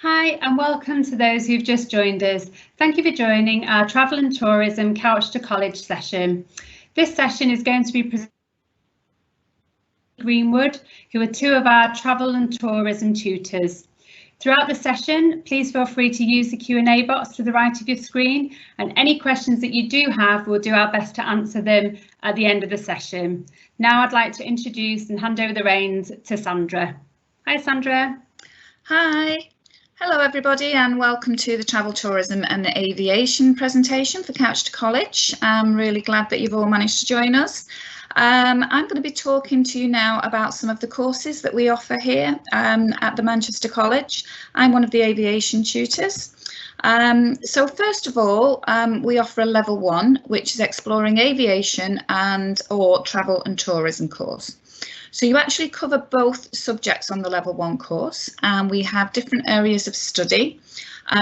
Hi and welcome to those who've just joined us. Thank you for joining our Travel and Tourism Couch to College session. This session is going to be presented by Greenwood, who are two of our travel and tourism tutors. Throughout the session, please feel free to use the Q&A box to the right of your screen, and any questions that you do have, we'll do our best to answer them at the end of the session. Now I'd like to introduce and hand over the reins to Sandra. Hi Sandra. Hi. Hello everybody and welcome to the Travel, Tourism and Aviation presentation for Couch to College. I'm really glad that you've all managed to join us. I'm going to be talking to you now about some of the courses that we offer here at the Manchester College. I'm one of the aviation tutors. So first of all, we offer a level 1, which is exploring aviation or travel and tourism course. So you actually cover both subjects on the level 1 course, and we have different areas of study.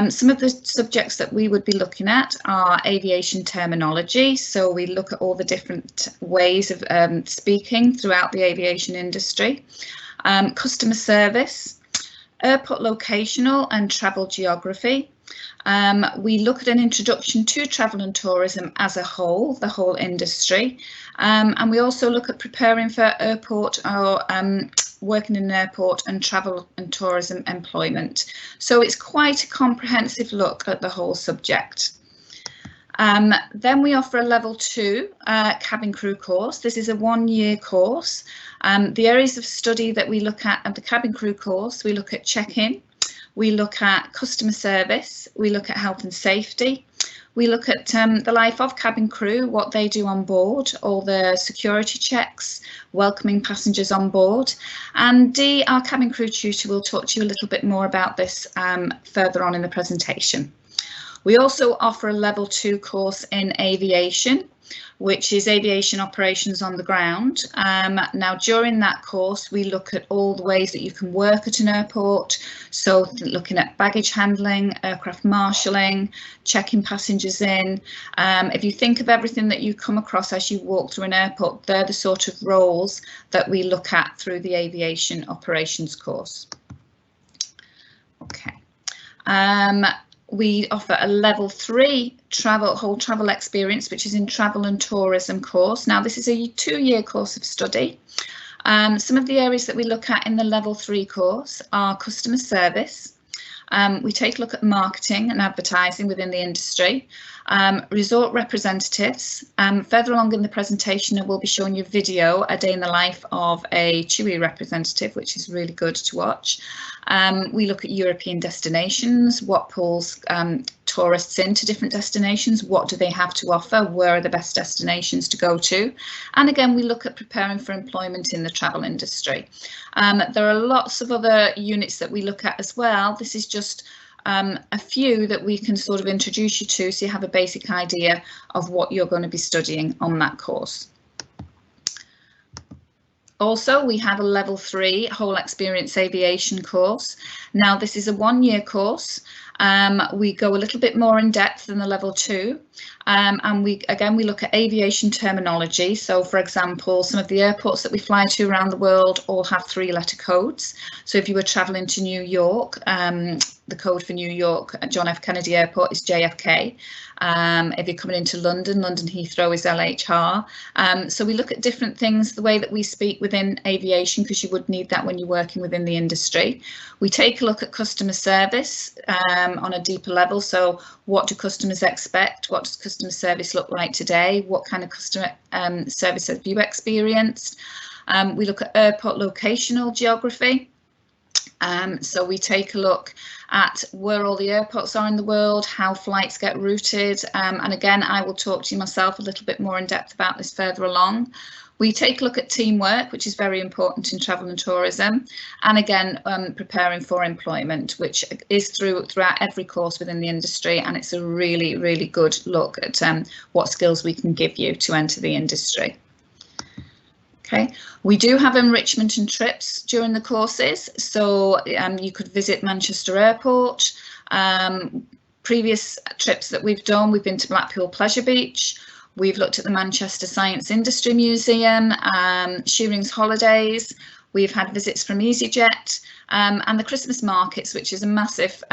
Some of the subjects that we would be looking at are aviation terminology. So we look at all the different ways of speaking throughout the aviation industry. Customer service, airport locational and travel geography. We look at an introduction to travel and tourism as a whole, the whole industry. And we also look at preparing for airport or working in an airport and travel and tourism employment. So it's quite a comprehensive look at the whole subject. Then we offer a level 2 cabin crew course. This is a 1-year course. The areas of study that we look at the cabin crew course, we look at check-in, we look at customer service, we look at health and safety, we look at the life of cabin crew, what they do on board, all the security checks, welcoming passengers on board. And Dee, our cabin crew tutor, will talk to you a little bit more about this further on in the presentation. We also offer a level 2 course in aviation, which is aviation operations on the ground. Now during that course we look at all the ways that you can work at an airport, so looking at baggage handling, aircraft marshalling, checking passengers in. If you think of everything that you come across as you walk through an airport, they're the sort of roles that we look at through the aviation operations course. Okay. We offer a level 3 whole travel experience, which is in travel and tourism course. Now this is a 2-year course of study. Some of the areas that we look at in the level 3 course are customer service. We take a look at marketing and advertising within the industry, resort representatives. Further along in the presentation, I will be showing you a video, a day in the life of a TUI representative, which is really good to watch. We look at European destinations, what pulls tourists into different destinations, what do they have to offer, where are the best destinations to go to. And again, we look at preparing for employment in the travel industry. There are lots of other units that we look at as well. This is just a few that we can sort of introduce you to, so you have a basic idea of what you're going to be studying on that course. Also, we have a level 3 whole experience aviation course. Now this is a 1-year course. We go a little bit more in depth than the level 2, and we look at aviation terminology. So for example, some of the airports that we fly to around the world all have 3-letter codes. So if you were traveling to New York, the code for New York at John F. Kennedy Airport is JFK. If you're coming into London, London Heathrow is LHR. So we look at different things, the way that we speak within aviation, because you would need that when you're working within the industry. We take a look at customer service on a deeper level. So what do customers expect? What does customer service look like today? What kind of customer service have you experienced? We look at airport locational geography. So we take a look at where all the airports are in the world, how flights get routed, and again I will talk to you myself a little bit more in depth about this further along. We take a look at teamwork, which is very important in travel and tourism, and again preparing for employment, which is throughout every course within the industry, and it's a really, really good look at what skills we can give you to enter the industry. Okay, we do have enrichment and trips during the courses, so you could visit Manchester Airport. Previous trips that we've done, we've been to Blackpool Pleasure Beach, we've looked at the Manchester Science Industry Museum, Shearing's Holidays, We've had visits from EasyJet and the Christmas markets, which is a massive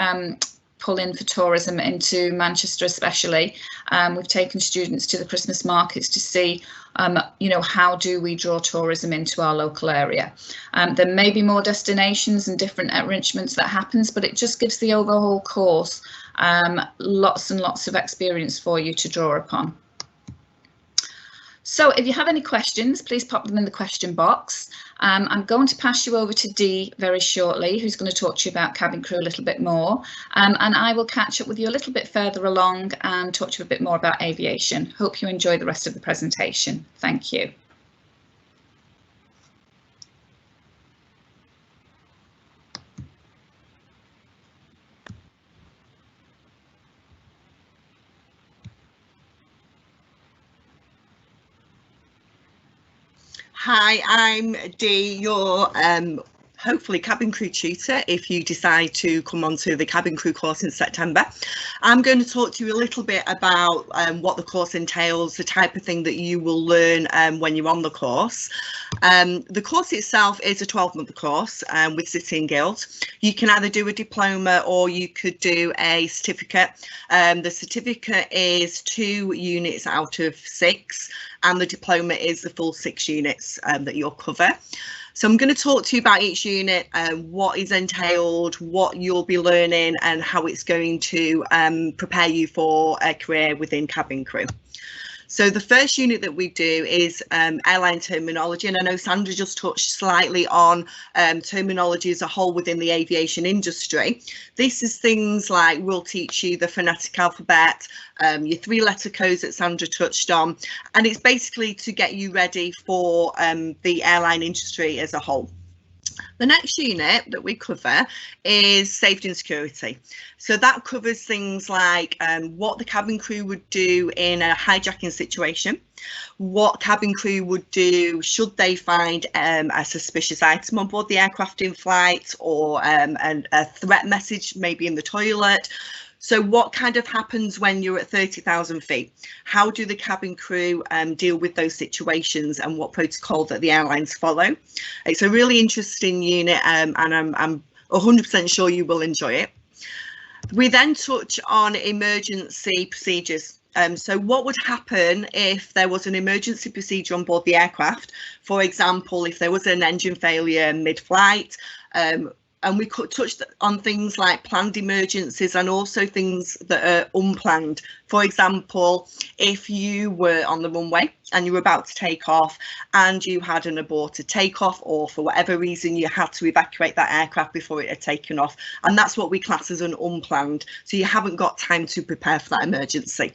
pull in for tourism into Manchester especially. We've taken students to the Christmas markets to see, you know, how do we draw tourism into our local area. There may be more destinations and different enrichments that happens, but it just gives the overall course lots and lots of experience for you to draw upon. So if you have any questions, please pop them in the question box. I'm going to pass you over to Dee very shortly, who's going to talk to you about cabin crew a little bit more. And I will catch up with you a little bit further along and talk to you a bit more about aviation. Hope you enjoy the rest of the presentation. Thank you. Hi, I'm Dee, your hopefully cabin crew tutor if you decide to come onto the cabin crew course in September. I'm going to talk to you a little bit about what the course entails, the type of thing that you will learn when you're on the course. The course itself is a 12-month course with City and Guild. You can either do a diploma or you could do a certificate. The certificate is 2 units out of 6. And the diploma is the full 6 units that you'll cover. So I'm going to talk to you about each unit, what is entailed, what you'll be learning and how it's going to prepare you for a career within cabin crew. So the first unit that we do is airline terminology, and I know Sandra just touched slightly on terminology as a whole within the aviation industry. This is things like we'll teach you the phonetic alphabet, your 3-letter codes that Sandra touched on, and it's basically to get you ready for the airline industry as a whole. The next unit that we cover is safety and security. So that covers things like what the cabin crew would do in a hijacking situation, what cabin crew would do should they find a suspicious item on board the aircraft in flight, or a threat message maybe in the toilet. So what kind of happens when you're at 30,000 feet? How do the cabin crew deal with those situations, and what protocol that the airlines follow? It's a really interesting unit, and I'm 100% sure you will enjoy it. We then touch on emergency procedures. So what would happen if there was an emergency procedure on board the aircraft? For example, if there was an engine failure mid-flight, and we could touch on things like planned emergencies and also things that are unplanned. For example, if you were on the runway and you were about to take off and you had an aborted takeoff, or for whatever reason you had to evacuate that aircraft before it had taken off, and that's what we class as an unplanned. So you haven't got time to prepare for that emergency.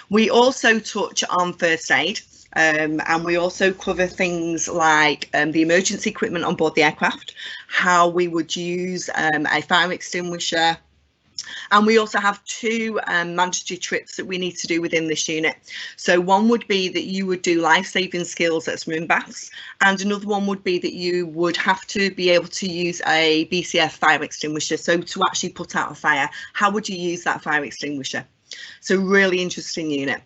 We also touch on first aid. And we also cover things like the emergency equipment on board the aircraft, how we would use a fire extinguisher. And we also have 2 mandatory trips that we need to do within this unit. So one would be that you would do life-saving skills at swim baths, and another one would be that you would have to be able to use a BCF fire extinguisher. So to actually put out a fire, how would you use that fire extinguisher? So really interesting unit.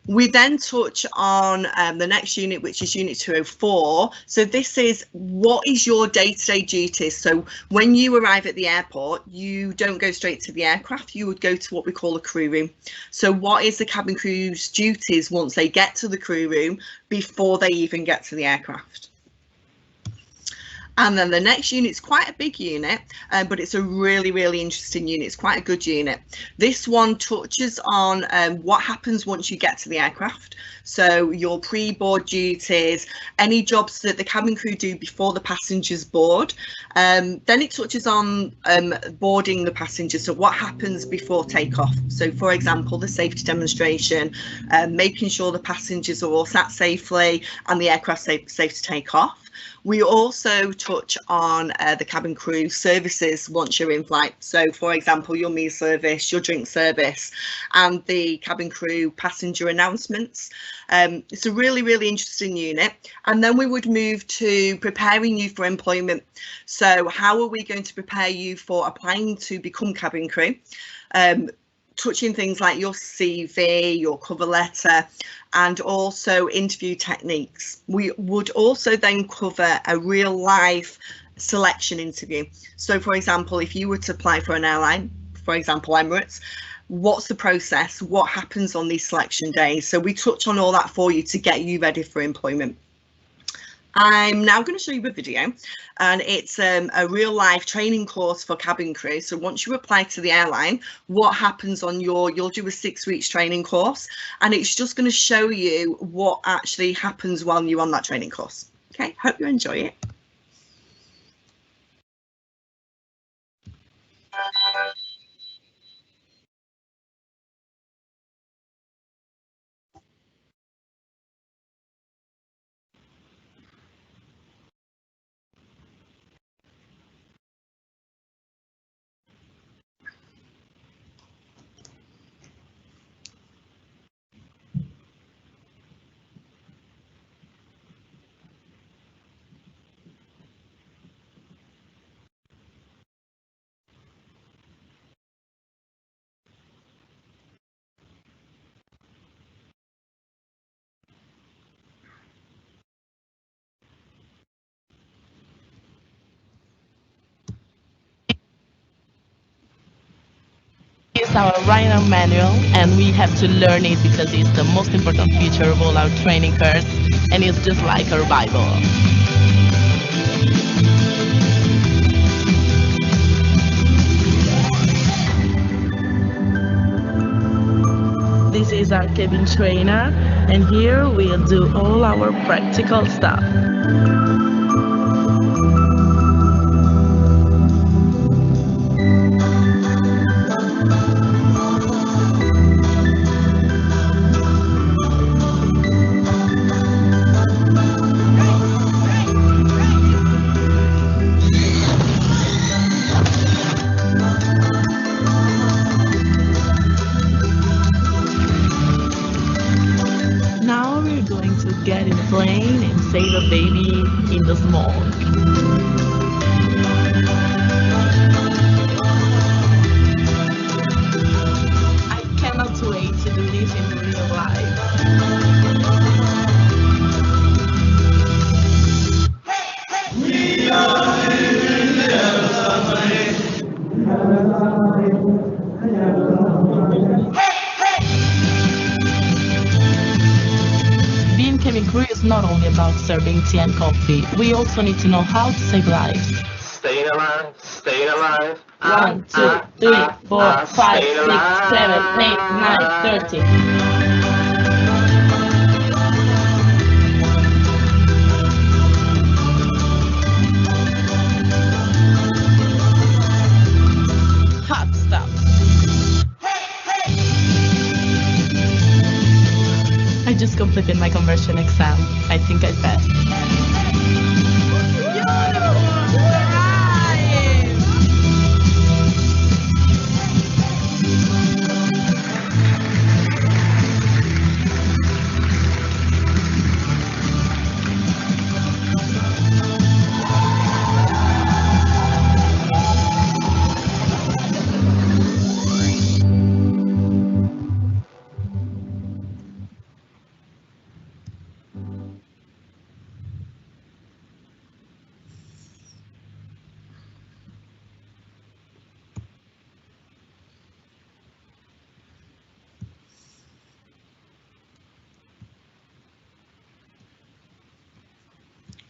We then touch on the next unit, which is Unit 204. So this is what is your day-to-day duties. So when you arrive at the airport, you don't go straight to the aircraft, you would go to what we call a crew room. So what is the cabin crew's duties once they get to the crew room before they even get to the aircraft? And then the next unit is quite a big unit, but it's a really, really interesting unit. It's quite a good unit. This one touches on what happens once you get to the aircraft. So your pre-board duties, any jobs that the cabin crew do before the passengers board. Then it touches on boarding the passengers. So what happens before takeoff? So for example, the safety demonstration, making sure the passengers are all sat safely and the aircraft safe to take off. We also touch on the cabin crew services once you're in flight. So, for example, your meal service, your drink service, and the cabin crew passenger announcements. It's a really, really interesting unit. And then we would move to preparing you for employment. So how are we going to prepare you for applying to become cabin crew? touching things like your CV, your cover letter, and also interview techniques. We would also then cover a real life selection interview. So for example, if you were to apply for an airline, for example Emirates, what's the process, what happens on these selection days? So we touch on all that for you to get you ready for employment. I'm now going to show you a video, and it's a real life training course for cabin crew. So once you apply to the airline, what happens on you'll do a 6 weeks training course, and it's just going to show you what actually happens while you're on that training course. Okay, hope you enjoy it. It's our rider manual, and we have to learn it because it's the most important feature of all our training course, and it's just like our Bible. This is our cabin trainer, and here we'll do all our practical stuff. Now we're going to get in a plane and save a baby in the smoke. I cannot wait to do this in real life. We are in Being cabin crew is not only about serving tea and coffee. We also need to know how to save lives. Staying alive, staying alive. 1, 2, 3, 4, 5, 6, 7, 8, 9, 30. Hot stuff. I just completed my conversion exam. I think I passed.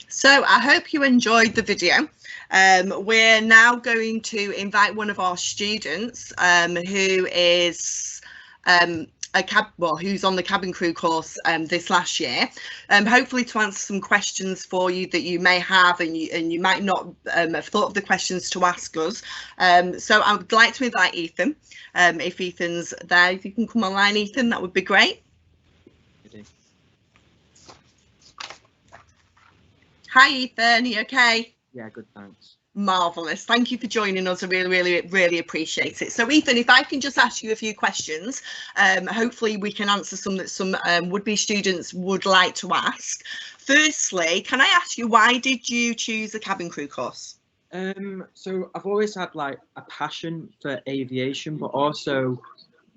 So I hope you enjoyed the video. We're now going to invite one of our students who is who's on the cabin crew course this last year, hopefully to answer some questions for you that you may have and you might not have thought of the questions to ask us. So I would like to invite Ethan. If Ethan's there, if you can come online, Ethan, that would be great. Hi Ethan, are you okay? Yeah, good, thanks. Marvellous. Thank you for joining us. I really appreciate it. So Ethan, if I can just ask you a few questions, hopefully we can answer some that some would-be students would like to ask. Firstly, can I ask you, why did you choose a cabin crew course? So I've always had like a passion for aviation, but also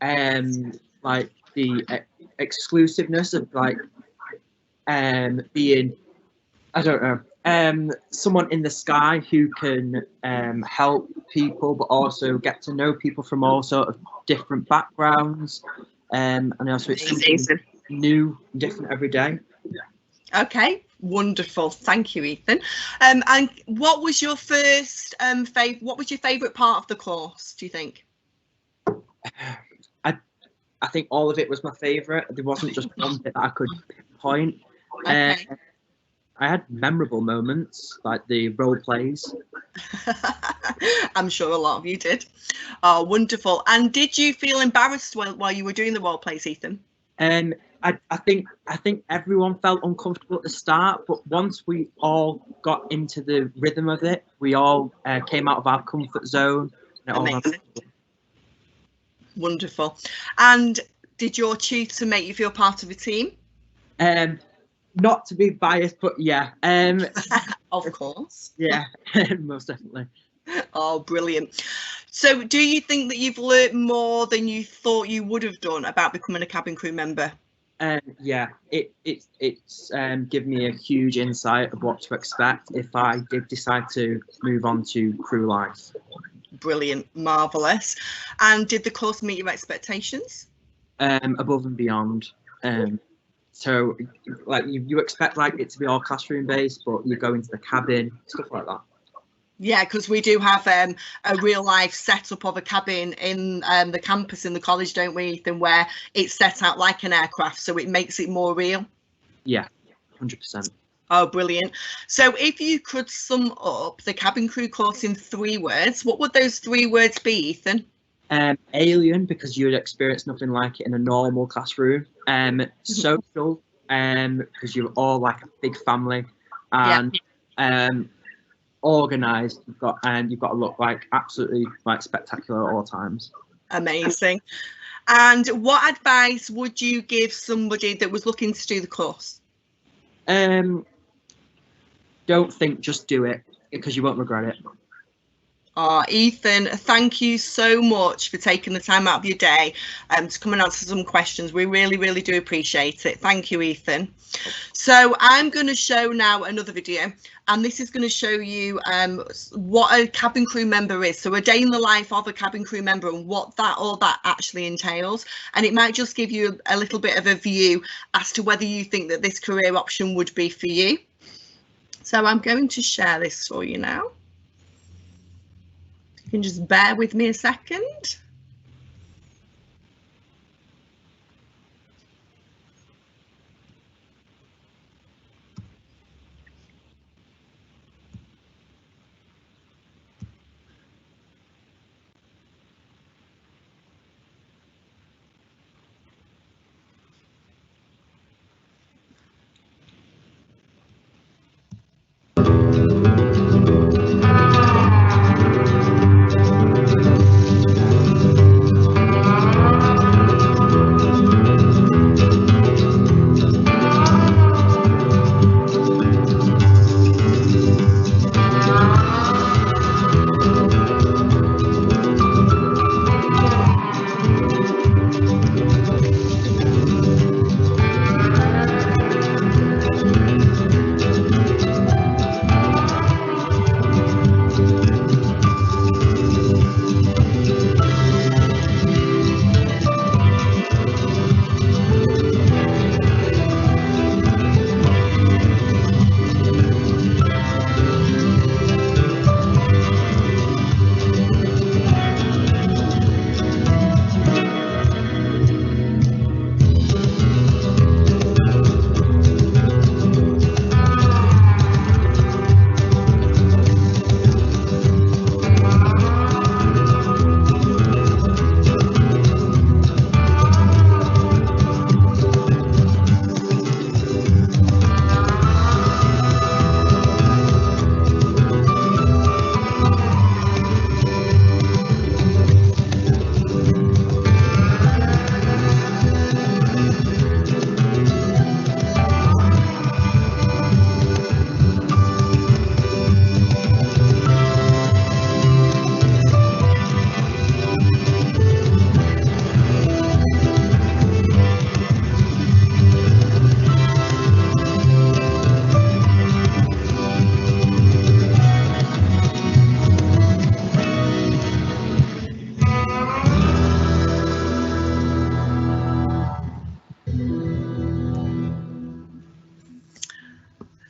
like the exclusiveness of like being, I don't know, someone in the sky who can help people, but also get to know people from all sort of different backgrounds, and also it's something new, different every day. Okay, wonderful. Thank you, Ethan. And what was your first what was your favourite part of the course, do you think? I think all of it was my favourite. There wasn't just one bit that I could pinpoint. Okay. I had memorable moments, like the role plays. I'm sure a lot of you did. Oh, wonderful. And did you feel embarrassed while you were doing the role plays, Ethan? I think everyone felt uncomfortable at the start, but once we all got into the rhythm of it, we all came out of our comfort zone. Amazing. Wonderful. And did your tutor make you feel part of a team? Not to be biased, but yeah. Of course. Yeah, most definitely. Oh, brilliant. So do you think that you've learnt more than you thought you would have done about becoming a cabin crew member? Yeah, it's given me a huge insight of what to expect if I did decide to move on to crew life. Brilliant, marvellous. And did the course meet your expectations? Above and beyond. So like you expect like it to be all classroom based, but you go into the cabin, stuff like that. Yeah, because we do have a real life setup of a cabin in the campus in the college, don't we, Ethan, where it's set out like an aircraft, so it makes it more real. Yeah, 100%. Oh, brilliant. So if you could sum up the cabin crew course in 3 words, what would those 3 words be, Ethan? Alien, because you'd experience nothing like it in a normal classroom. Social, because you're all like a big family, and organised. You've got to look like absolutely like spectacular at all times. Amazing. And what advice would you give somebody that was looking to do the course? Don't think, just do it, because you won't regret it. Oh, Ethan, thank you so much for taking the time out of your day to come and answer some questions. We really, really do appreciate it. Thank you, Ethan. So I'm going to show now another video, and this is going to show you what a cabin crew member is. So a day in the life of a cabin crew member and what all that actually entails. And it might just give you a little bit of a view as to whether you think that this career option would be for you. So I'm going to share this for you now. You can just bear with me a second.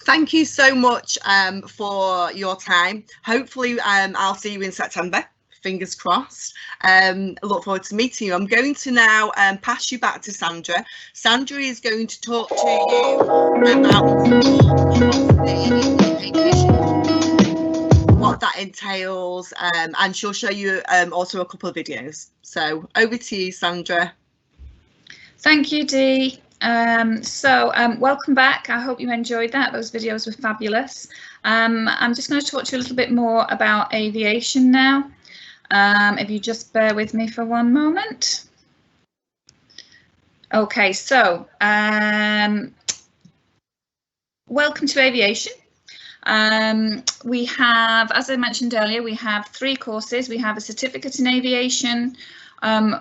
Thank you so much for your time. Hopefully I'll see you in September. Fingers crossed. Look forward to meeting you. I'm going to now pass you back to Sandra. Sandra is going to talk to you about what that entails, and she'll show you also a couple of videos. So over to you, Sandra. Thank you, Dee. Welcome back. I hope you enjoyed that. Those videos were fabulous. I'm just going to talk to you a little bit more about aviation now. If you just bear with me for one moment. Okay, so welcome to aviation. We have, as I mentioned earlier, we have 3 courses. We have a certificate in aviation,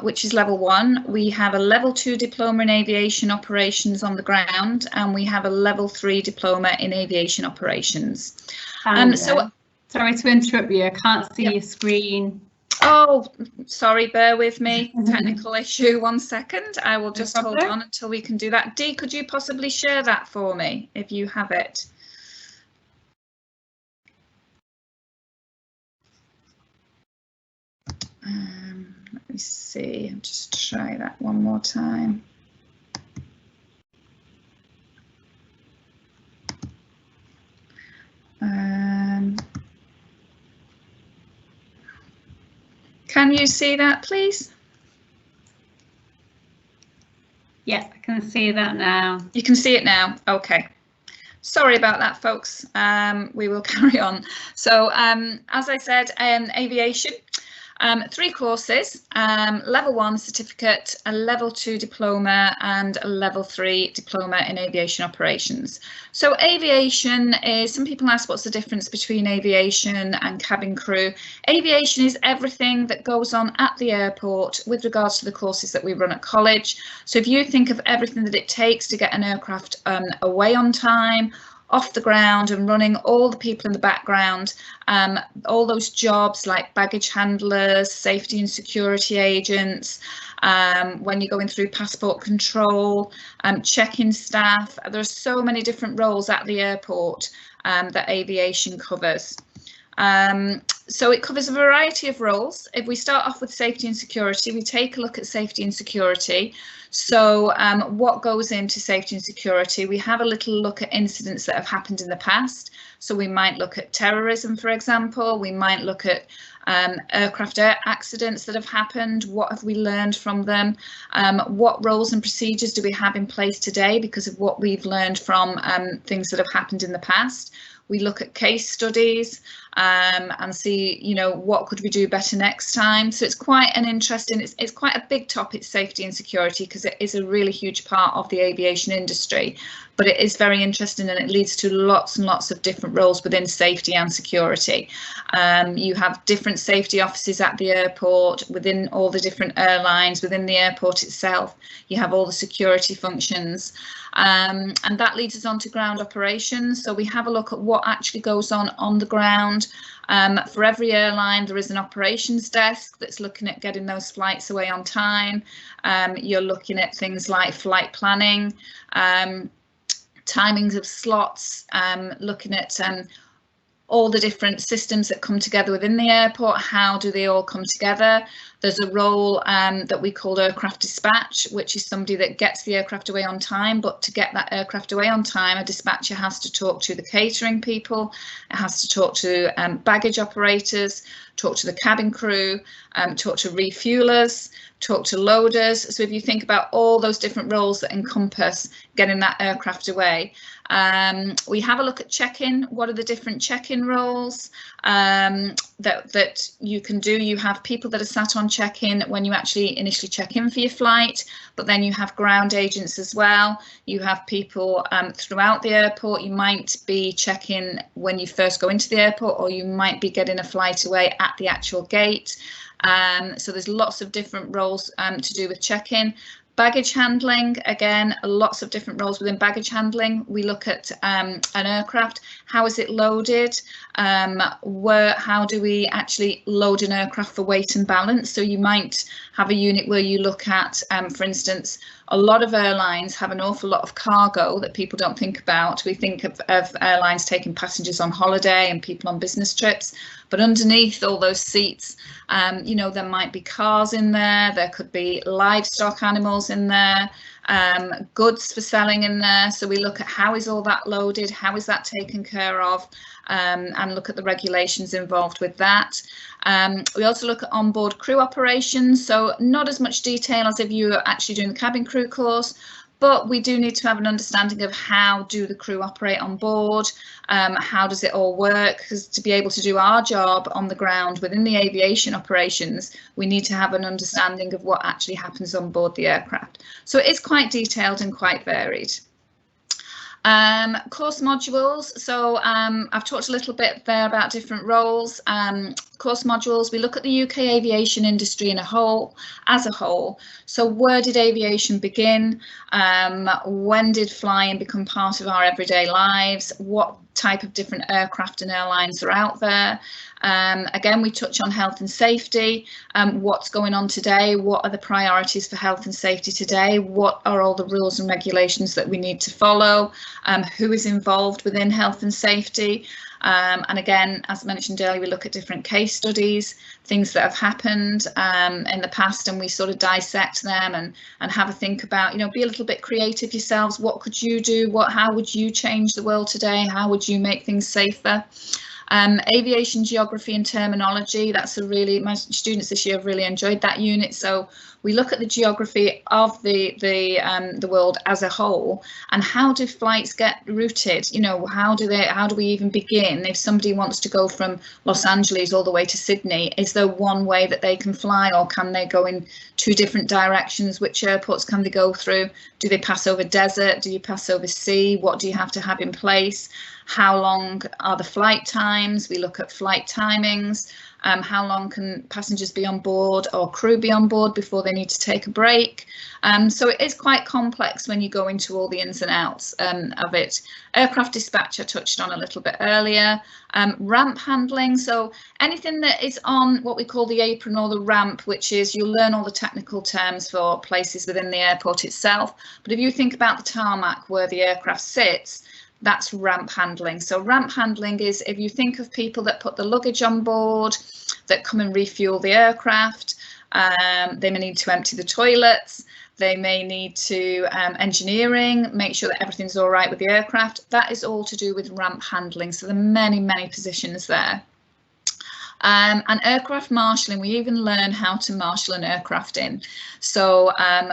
which is level 1. We have a level 2 diploma in aviation operations on the ground, and we have a level 3 diploma in aviation operations. Sorry to interrupt you, I can't see your screen. Oh, sorry, bear with me. Technical issue. 1 second. I will just hold on until we can do that. Dee, could you possibly share that for me if you have it? Let me see. I'll just try that one more time. Can you see that, please? Yes, I can see that now. You can see it now. Okay. Sorry about that, folks. We will carry on. So, as I said, aviation. 3 courses, level 1 certificate, a level 2 diploma and a level 3 diploma in aviation operations. So aviation is, some people ask what's the difference between aviation and cabin crew. Aviation is everything that goes on at the airport with regards to the courses that we run at college. So if you think of everything that it takes to get an aircraft away on time, off the ground and running, all the people in the background, all those jobs like baggage handlers, safety and security agents, when you're going through passport control, check-in staff. There are so many different roles at the airport that aviation covers. So it covers a variety of roles. If we start off with safety and security, we take a look at safety and security. So what goes into safety and security? We have a little look at incidents that have happened in the past. So we might look at terrorism, for example. We might look at aircraft accidents that have happened. What have we learned from them? What roles and procedures do we have in place today because of what we've learned from things that have happened in the past? We look at case studies and see, you know, what could we do better next time. So it's quite an interesting, it's quite a big topic, safety and security, because it is a really huge part of the aviation industry. But it is very interesting and it leads to lots and lots of different roles within safety and security. You have different safety offices at the airport, within all the different airlines, within the airport itself. You have all the security functions. And that leads us on to ground operations. So we have a look at what actually goes on the ground. For every airline, there is an operations desk that's looking at getting those flights away on time. You're looking at things like flight planning, timings of slots, looking at all the different systems that come together within the airport. How do they all come together? There's a role that we call aircraft dispatch, which is somebody that gets the aircraft away on time. But to get that aircraft away on time, a dispatcher has to talk to the catering people, it has to talk to baggage operators, talk to the cabin crew, talk to refuelers, talk to loaders. So if you think about all those different roles that encompass getting that aircraft away, we have a look at check-in. What are the different check-in roles that you can do? You have people that are sat on check-in when you actually initially check in for your flight, but then you have ground agents as well. You have people throughout the airport. You might be check-in when you first go into the airport, or you might be getting a flight away at the actual gate. So there's lots of different roles to do with check-in. Baggage handling, again, lots of different roles within baggage handling. We look at an aircraft, how is it loaded? How do we actually load an aircraft for weight and balance? So you might have a unit where you look at, for instance, a lot of airlines have an awful lot of cargo that people don't think about. We think of airlines taking passengers on holiday and people on business trips, but underneath all those seats, you know, there might be cars in there, there could be livestock animals in there, goods for selling in there. So we look at how is all that loaded, how is that taken care of, and look at the regulations involved with that. We also look at onboard crew operations, so not as much detail as if you were actually doing the cabin crew course, but we do need to have an understanding of how do the crew operate on board, how does it all work, because to be able to do our job on the ground within the aviation operations, we need to have an understanding of what actually happens on board the aircraft. So it is quite detailed and quite varied. Course modules, so I've talked a little bit there about different roles. Course modules, we look at the UK aviation industry as a whole. So where did aviation begin? When did flying become part of our everyday lives? What type of different aircraft and airlines are out there? Again, we touch on health and safety. What's going on today? What are the priorities for health and safety today? What are all the rules and regulations that we need to follow? Who is involved within health and safety? And again, as mentioned earlier, we look at different case studies, things that have happened in the past, and we sort of dissect them and have a think about, you know, be a little bit creative yourselves. What could you do? How would you change the world today? How would you make things safer? Aviation geography and terminology, that's my students this year have really enjoyed that unit. So we look at the geography of the world as a whole, and how do flights get routed? You know, how do we even begin? If somebody wants to go from Los Angeles all the way to Sydney, is there one way that they can fly, or can they go in two different directions? Which airports can they go through? Do they pass over desert? Do you pass over sea? What do you have to have in place? How long are the flight times? We look at flight timings. How long can passengers be on board or crew be on board before they need to take a break? So it is quite complex when you go into all the ins and outs of it. Aircraft dispatch I touched on a little bit earlier. Ramp handling, so anything that is on what we call the apron or the ramp, which is you'll learn all the technical terms for places within the airport itself. But if you think about the tarmac where the aircraft sits, that's ramp handling. So ramp handling is if you think of people that put the luggage on board, that come and refuel the aircraft, they may need to empty the toilets, they may need to engineering, make sure that everything's all right with the aircraft. That is all to do with ramp handling. So there are many, many positions there. And aircraft marshalling, we even learn how to marshal an aircraft in. So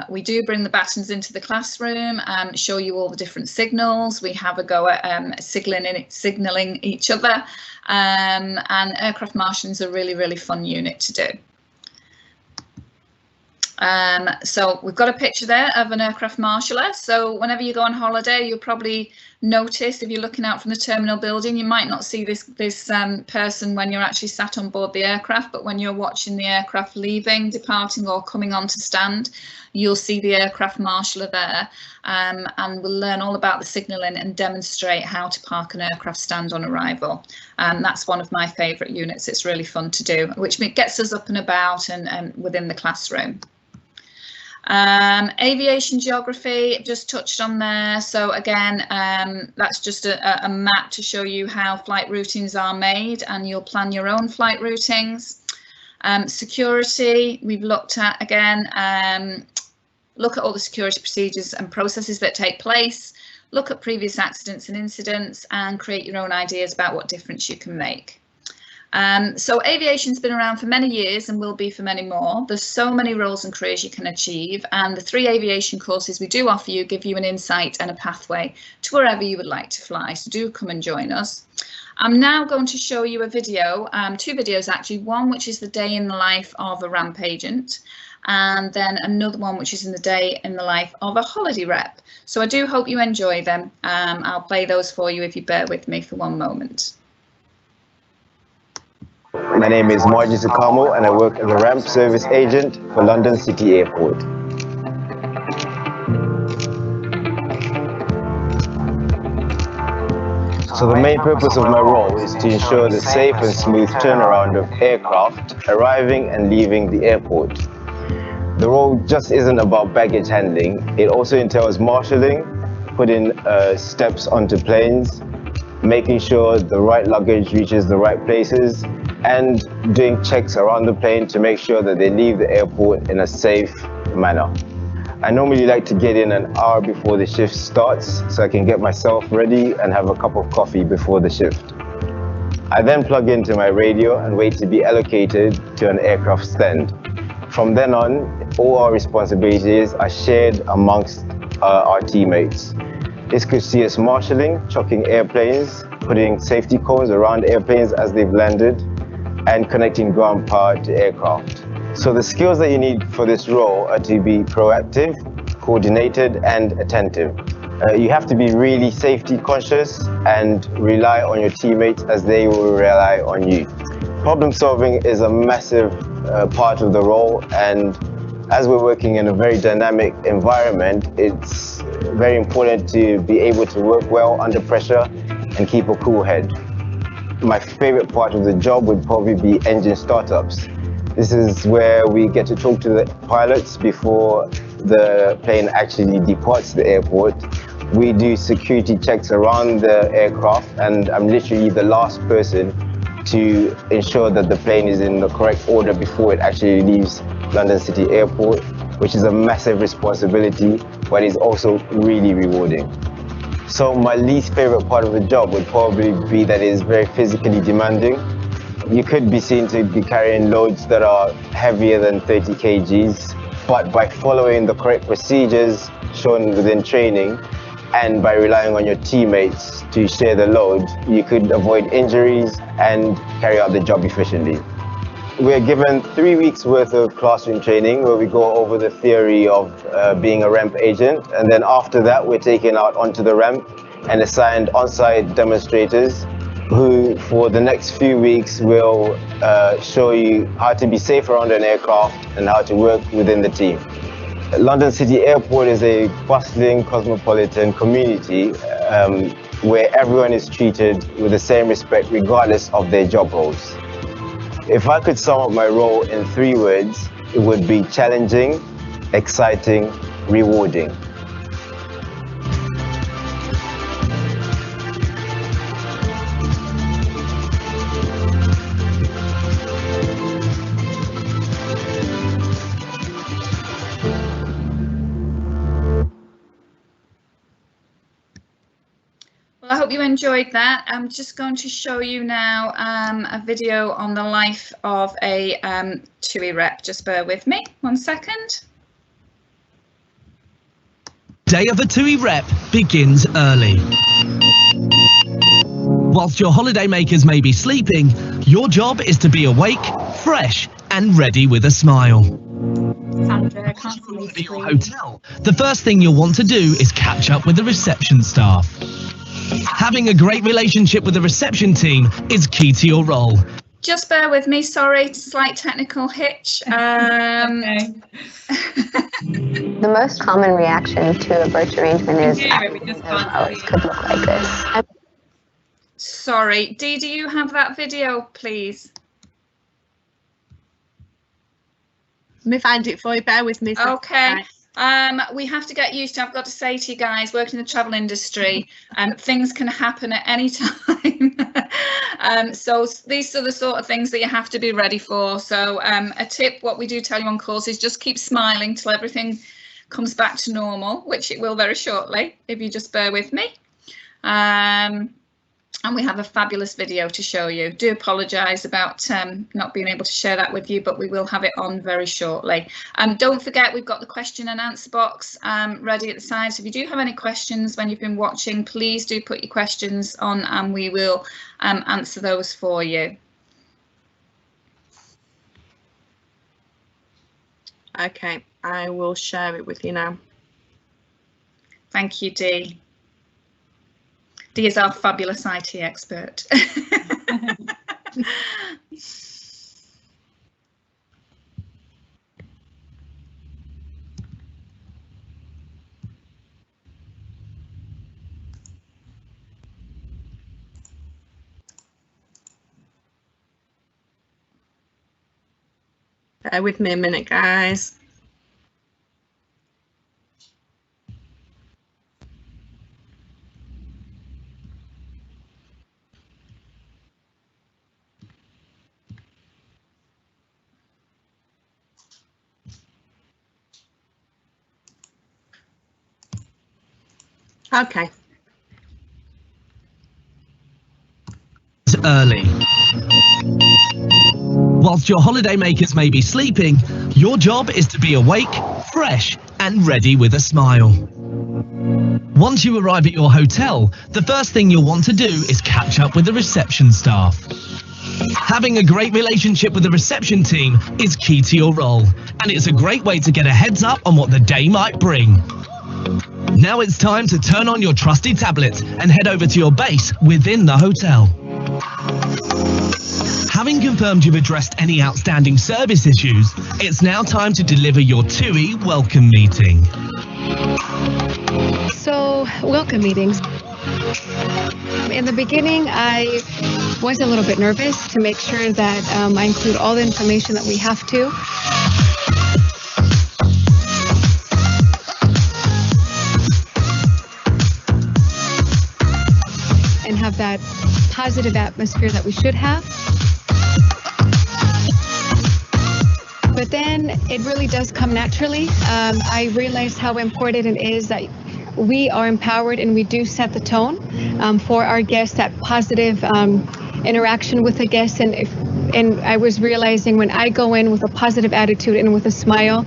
we do bring the batons into the classroom, show you all the different signals. We have a go at signalling each other, and aircraft marshalling is a really, really fun unit to do. So we've got a picture there of an aircraft marshaller. So whenever you go on holiday, you'll probably notice, if you're looking out from the terminal building, you might not see this person when you're actually sat on board the aircraft, but when you're watching the aircraft leaving, departing, or coming on to stand, you'll see the aircraft marshaller there, and we'll learn all about the signalling and demonstrate how to park an aircraft stand on arrival. That's one of my favourite units. It's really fun to do, which gets us up and about and within the classroom. Aviation geography, just touched on there. So again, that's just a map to show you how flight routings are made, and you'll plan your own flight routings. Security, we've looked at again, look at all the security procedures and processes that take place, look at previous accidents and incidents, and create your own ideas about what difference you can make. So aviation's been around for many years and will be for many more. There's so many roles and careers you can achieve, and the 3 aviation courses we do offer you give you an insight and a pathway to wherever you would like to fly, so do come and join us. I'm now going to show you a video, 2 videos actually, one which is the day in the life of a ramp agent, and then another one which is in the day in the life of a holiday rep. So I do hope you enjoy them. I'll play those for you if you bear with me for one moment. My name is Margie Sukamo and I work as a ramp service agent for London City Airport. So the main purpose of my role is to ensure the safe and smooth turnaround of aircraft arriving and leaving the airport. The role just isn't about baggage handling. It also entails marshalling, putting steps onto planes, making sure the right luggage reaches the right places, and doing checks around the plane to make sure that they leave the airport in a safe manner. I normally like to get in an hour before the shift starts so I can get myself ready and have a cup of coffee before the shift. I then plug into my radio and wait to be allocated to an aircraft stand. From then on, all our responsibilities are shared amongst our teammates. This could see us marshalling, chocking airplanes, putting safety cones around airplanes as they've landed, and connecting ground power to aircraft. So the skills that you need for this role are to be proactive, coordinated, and attentive. You have to be really safety conscious and rely on your teammates as they will rely on you. Problem solving is a massive part of the role, and as we're working in a very dynamic environment, it's very important to be able to work well under pressure and keep a cool head. My favorite part of the job would probably be engine startups. This is where we get to talk to the pilots before the plane actually departs the airport. We do security checks around the aircraft, and I'm literally the last person to ensure that the plane is in the correct order before it actually leaves London City Airport, which is a massive responsibility, but is also really rewarding. So my least favorite part of the job would probably be that it is very physically demanding. You could be seen to be carrying loads that are heavier than 30 kgs, but by following the correct procedures shown within training and by relying on your teammates to share the load, you could avoid injuries and carry out the job efficiently. We're given 3 weeks worth of classroom training where we go over the theory of being a ramp agent, and then after that we're taken out onto the ramp and assigned on-site demonstrators who for the next few weeks will show you how to be safe around an aircraft and how to work within the team. London City Airport is a bustling cosmopolitan community where everyone is treated with the same respect regardless of their job roles. If I could sum up my role in 3 words, it would be challenging, exciting, rewarding. Well, I hope you enjoyed that. I'm just going to show you now a video on the life of a TUI rep. Just bear with me 1 second. Day of a TUI rep begins early. Whilst your holiday makers may be sleeping, your job is to be awake, fresh and ready with a smile. Sandra, I can't see your At your screen. hotel, the first thing you'll want to do is catch up with the reception staff. Having a great relationship with the reception team is key to your role. Just bear with me, sorry, slight technical hitch. Okay. The most common reaction to a birch arrangement is Yeah, we just can't flowers see. could look like this. Sorry, Dee, do you have that video, please? Let me find it for you, bear with me. Okay. We have to get used to, I've got to say to you guys, working in the travel industry, things can happen at any time. So these are the sort of things that you have to be ready for. So a tip, what we do tell you on course is just keep smiling till everything comes back to normal, which it will very shortly, if you just bear with me. And we have a fabulous video to show you. Do apologise about not being able to share that with you, but we will have it on very shortly. Don't forget, we've got the question and answer box ready at the side. So if you do have any questions when you've been watching, please do put your questions on and we will answer those for you. Okay, I will share it with you now. Thank you, Dee. Dee is our fabulous IT expert. Bear with me a minute, guys. Okay. Early. Whilst your holidaymakers may be sleeping, your job is to be awake, fresh, and ready with a smile. Once you arrive at your hotel, the first thing you'll want to do is catch up with the reception staff. Having a great relationship with the reception team is key to your role, and it's a great way to get a heads up on what the day might bring. Now it's time to turn on your trusty tablet and head over to your base within the hotel. Having confirmed you've addressed any outstanding service issues, it's now time to deliver your TUI welcome meeting. So, welcome meetings. In the beginning, I was a little bit nervous to make sure that I include all the information that we have to. And have that positive atmosphere that we should have. But then it really does come naturally. I realized how important it is that we are empowered and we do set the tone for our guests, that positive interaction with the guests. And I was realizing when I go in with a positive attitude and with a smile,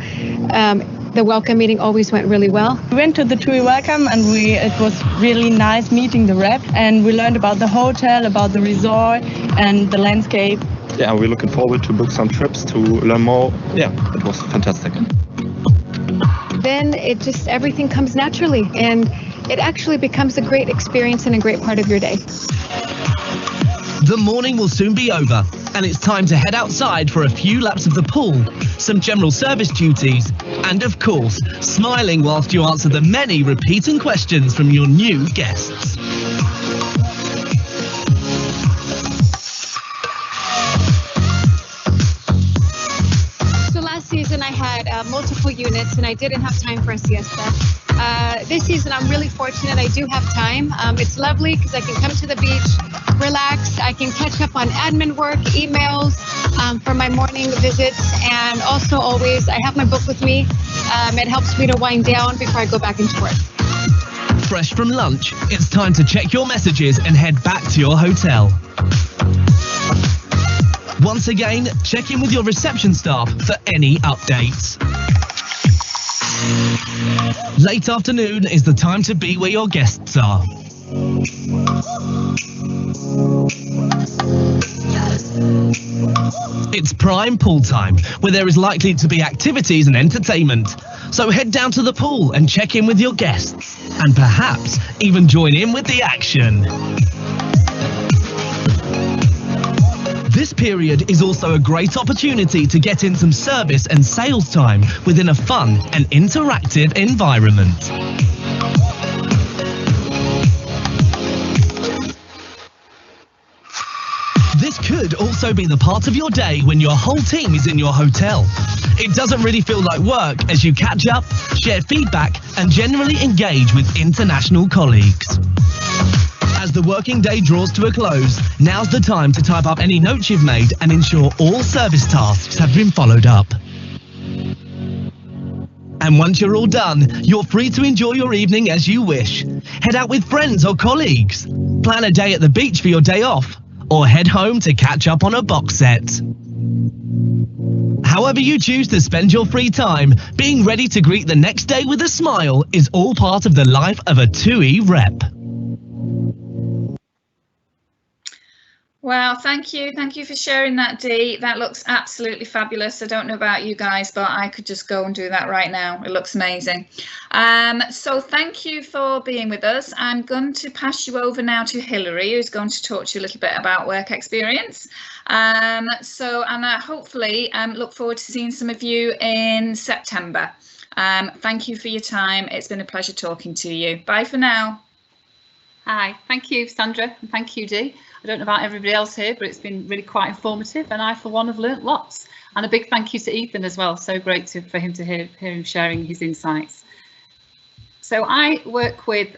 the welcome meeting always went really well. We went to the TUI welcome and it was really nice meeting the rep, and we learned about the hotel, about the resort and the landscape. Yeah, we're looking forward to book some trips to learn more. Yeah, it was fantastic. Then everything comes naturally, and it actually becomes a great experience and a great part of your day. The morning will soon be over, and it's time to head outside for a few laps of the pool, some general service duties, and of course, smiling whilst you answer the many repeating questions from your new guests. Season I had multiple units and I didn't have time for a siesta. This season I'm really fortunate I do have time. It's lovely because I can come to the beach, relax, I can catch up on admin work, emails for my morning visits, and also always I have my book with me. It helps me to wind down before I go back into work. Fresh from lunch, it's time to check your messages and head back to your hotel. Once again, check in with your reception staff for any updates. Late afternoon is the time to be where your guests are. It's prime pool time, where there is likely to be activities and entertainment. So head down to the pool and check in with your guests, and perhaps even join in with the action. This period is also a great opportunity to get in some service and sales time within a fun and interactive environment. This could also be the part of your day when your whole team is in your hotel. It doesn't really feel like work as you catch up, share feedback, and generally engage with international colleagues. As the working day draws to a close, now's the time to type up any notes you've made and ensure all service tasks have been followed up. And once you're all done, you're free to enjoy your evening as you wish. Head out with friends or colleagues, plan a day at the beach for your day off, or head home to catch up on a box set. However you choose to spend your free time, being ready to greet the next day with a smile is all part of the life of a TUI rep. Wow, thank you. Thank you for sharing that, Dee. That looks absolutely fabulous. I don't know about you guys, but I could just go and do that right now. It looks amazing. So thank you for being with us. I'm going to pass you over now to Hilary, who's going to talk to you a little bit about work experience. Hopefully look forward to seeing some of you in September. Thank you for your time. It's been a pleasure talking to you. Bye for now. Hi, thank you, Sandra, and thank you, Dee. I don't know about everybody else here, but it's been really quite informative, and I, for one, have learnt lots. And a big thank you to Ethan as well. So great for him to hear him sharing his insights. So I work with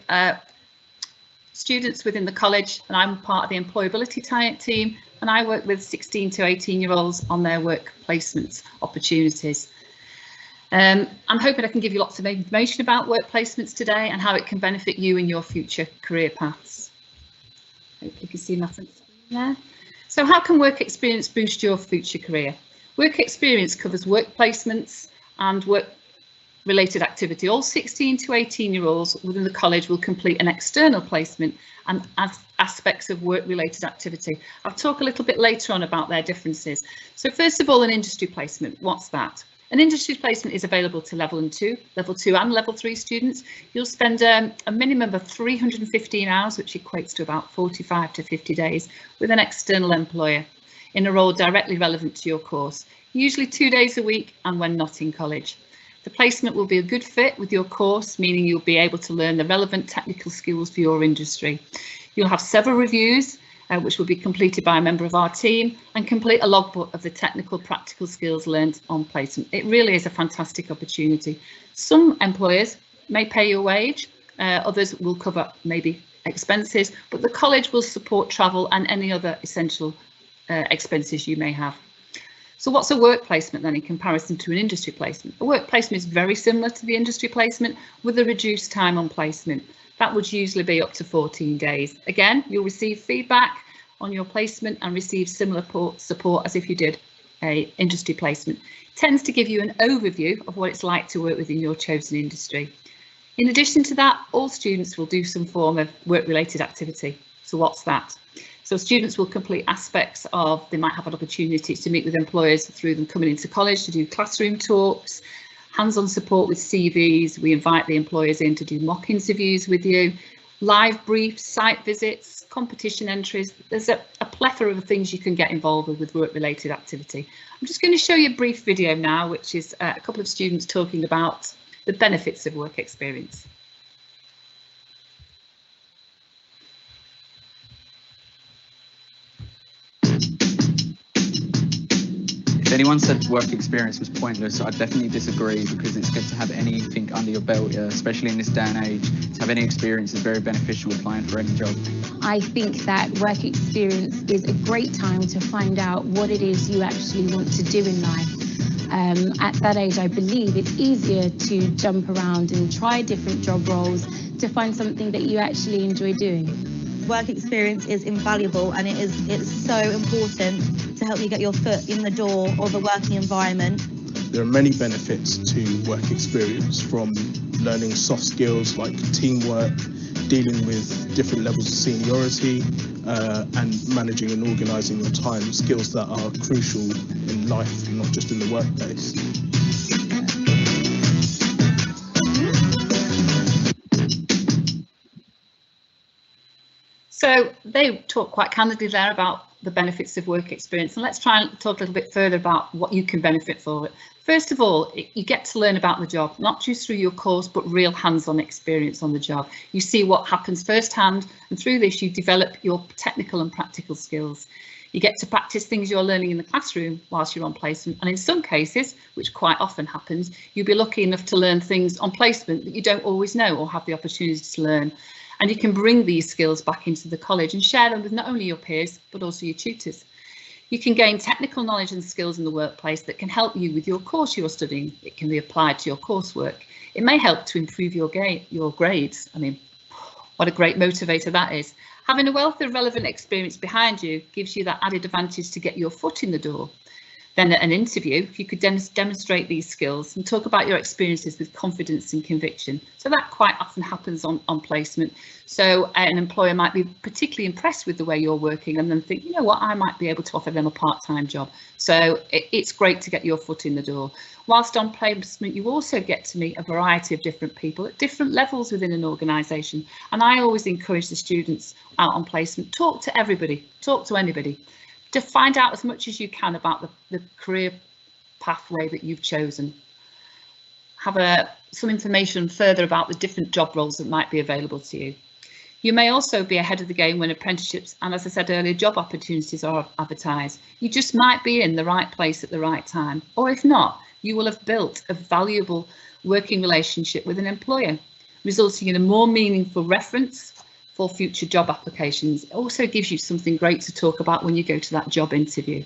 students within the college, and I'm part of the employability team, and I work with 16 to 18-year-olds on their work placement opportunities. I'm hoping I can give you lots of information about work placements today and how it can benefit you in your future career paths. Hope you can see my front screen there. So how can work experience boost your future career? Work experience covers work placements and work related activity. All 16 to 18-year-olds within the college will complete an external placement and aspects of work related activity. I'll talk a little bit later on about their differences. So first of all, an industry placement. What's that? An industry placement is available to level 2 and level 3 students. You'll spend a minimum of 315 hours, which equates to about 45 to 50 days, with an external employer in a role directly relevant to your course, usually 2 days a week and when not in college. The placement will be a good fit with your course, meaning you'll be able to learn the relevant technical skills for your industry. You'll have several reviews, which will be completed by a member of our team, and complete a logbook of the technical practical skills learned on placement. It really is a fantastic opportunity. Some employers may pay your wage, others will cover maybe expenses, but the college will support travel and any other essential expenses you may have. So what's a work placement then in comparison to an industry placement? A work placement is very similar to the industry placement with a reduced time on placement. That would usually be up to 14 days. Again, you'll receive feedback on your placement and receive similar support as if you did a industry placement. It tends to give you an overview of what it's like to work within your chosen industry. In addition to that, all students will do some form of work-related activity. So what's that? So students will complete aspects of, they might have an opportunity to meet with employers through them coming into college to do classroom talks, hands-on support with CVs. We invite the employers in to do mock interviews with you, live briefs, site visits, competition entries. There's a plethora of things you can get involved with work-related activity. I'm just going to show you a brief video now, which is a couple of students talking about the benefits of work experience. If anyone said work experience was pointless, I definitely disagree, because it's good to have anything under your belt, especially in this day and age. To have any experience is very beneficial applying for any job. I think that work experience is a great time to find out what it is you actually want to do in life. At that age, I believe it's easier to jump around and try different job roles to find something that you actually enjoy doing. Work experience is invaluable, and it's so important to help you get your foot in the door of a working environment. There are many benefits to work experience, from learning soft skills like teamwork, dealing with different levels of seniority, and managing and organising your time, skills that are crucial in life, not just in the workplace. So they talk quite candidly there about the benefits of work experience, and let's try and talk a little bit further about what you can benefit from it. First of all, you get to learn about the job, not just through your course, but real hands-on experience on the job. You see what happens firsthand, and through this you develop your technical and practical skills. You get to practice things you're learning in the classroom whilst you're on placement, and in some cases, which quite often happens, you'll be lucky enough to learn things on placement that you don't always know or have the opportunity to learn. And you can bring these skills back into the college and share them with not only your peers, but also your tutors. You can gain technical knowledge and skills in the workplace that can help you with your course you're studying. It can be applied to your coursework. It may help to improve your grades. I mean, what a great motivator that is. Having a wealth of relevant experience behind you gives you that added advantage to get your foot in the door. Then at an interview, if you could demonstrate these skills and talk about your experiences with confidence and conviction. So that quite often happens on placement. So an employer might be particularly impressed with the way you're working and then think, you know what, I might be able to offer them a part-time job. So it's great to get your foot in the door. Whilst on placement, you also get to meet a variety of different people at different levels within an organisation. And I always encourage the students out on placement, talk to everybody, talk to anybody, to find out as much as you can about the career pathway that you've chosen. Have some information further about the different job roles that might be available to you. You may also be ahead of the game when apprenticeships and, as I said earlier, job opportunities are advertised. You just might be in the right place at the right time, or if not, you will have built a valuable working relationship with an employer, resulting in a more meaningful reference for future job applications. It also gives you something great to talk about when you go to that job interview.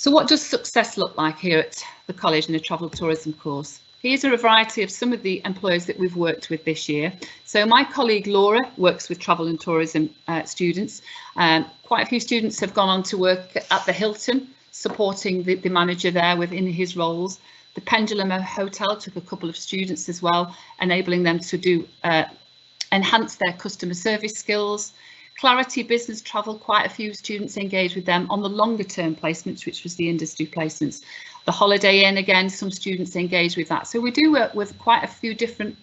So what does success look like here at the college in the travel tourism course? Here's a variety of some of the employers that we've worked with this year. So my colleague Laura works with travel and tourism students. Quite a few students have gone on to work at the Hilton, supporting the manager there within his roles. The Pendulum Hotel took a couple of students as well, enabling them to do enhance their customer service skills. Clarity Business Travel, quite a few students engaged with them on the longer term placements, which was the industry placements. The Holiday Inn, again, some students engaged with that. So we do work with quite a few different